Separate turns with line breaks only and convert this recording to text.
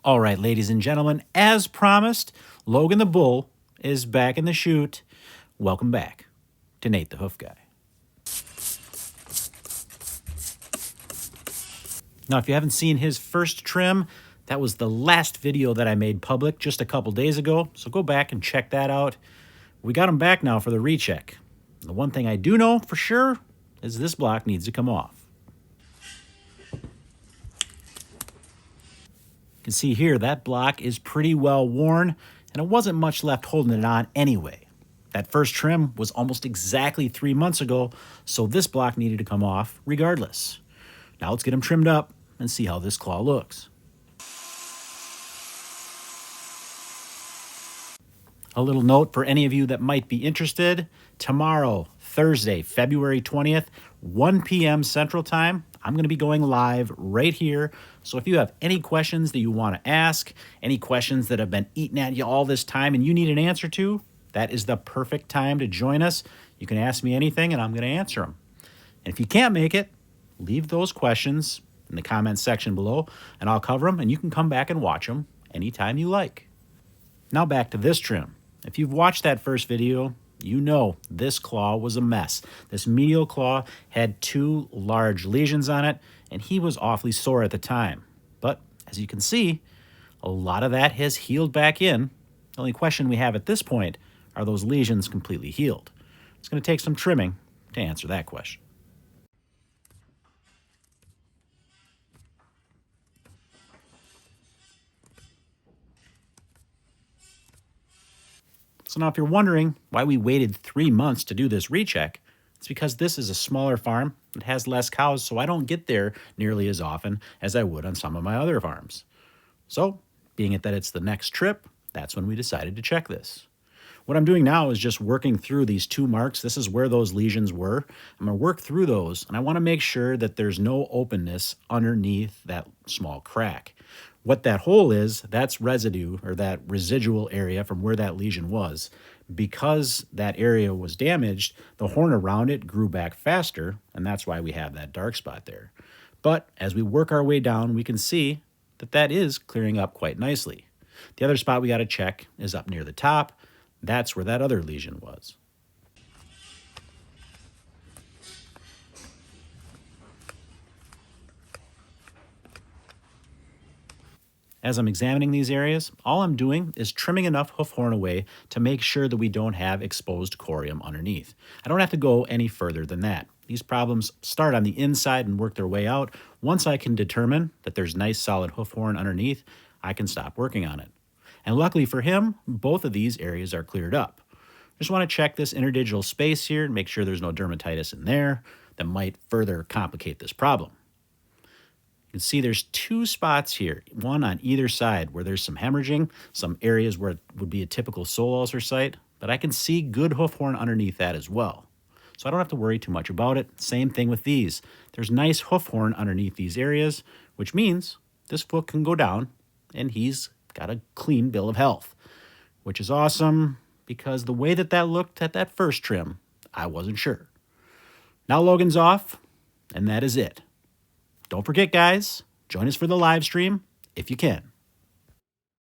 All right, ladies and gentlemen, as promised, Logan the Bull is back in the chute. Welcome back to Nate the Hoof Guy. Now, if you haven't seen his first trim, that was the last video that I made public just a couple days ago, so go back and check that out. We got him back now for the recheck. The one thing I do know for sure is this block needs to come off. You can see here that block is pretty well worn, and it wasn't much left holding it on anyway. That first trim was almost exactly 3 months ago, so this block needed to come off regardless. Now let's get him trimmed up and see how this claw looks. A little note for any of you that might be interested, tomorrow, Thursday, February 20th, 1 p.m. Central Time, I'm going to be going live right here. So if you have any questions that you want to ask, any questions that have been eating at you all this time and you need an answer to, that is the perfect time to join us. You can ask me anything and I'm going to answer them. And if you can't make it, leave those questions in the comments section below and I'll cover them and you can come back and watch them anytime you like. Now back to this trim. If you've watched that first video, you know this claw was a mess. This medial claw had 2 large lesions on it, and he was awfully sore at the time. But as you can see, a lot of that has healed back in. The only question we have at this point, are those lesions completely healed? It's going to take some trimming to answer that question. So now if you're wondering why we waited 3 months to do this recheck, it's because this is a smaller farm. It has less cows, so I don't get there nearly as often as I would on some of my other farms. So, being it that it's the next trip, that's when we decided to check this. What I'm doing now is just working through these 2 marks. This is where those lesions were. I'm going to work through those, and I want to make sure that there's no openness underneath that small crack. What that hole is, that's residue, or that residual area from where that lesion was. Because that area was damaged, the horn around it grew back faster, and that's why we have that dark spot there. But as we work our way down, we can see that that is clearing up quite nicely. The other spot we got to check is up near the top. That's where that other lesion was. As I'm examining these areas, all I'm doing is trimming enough hoof horn away to make sure that we don't have exposed corium underneath. I don't have to go any further than that. These problems start on the inside and work their way out. Once I can determine that there's nice solid hoof horn underneath, I can stop working on it. And luckily for him, both of these areas are cleared up. Just want to check this interdigital space here and make sure there's no dermatitis in there that might further complicate this problem. You can see there's 2 spots here, one on either side where there's some hemorrhaging, some areas where it would be a typical sole ulcer site, but I can see good hoof horn underneath that as well. So I don't have to worry too much about it. Same thing with these. There's nice hoof horn underneath these areas, which means this foot can go down and he's got a clean bill of health, which is awesome because the way that that looked at that first trim, I wasn't sure. Now Logan's off, and that is it. Don't forget, guys, join us for the live stream if you can.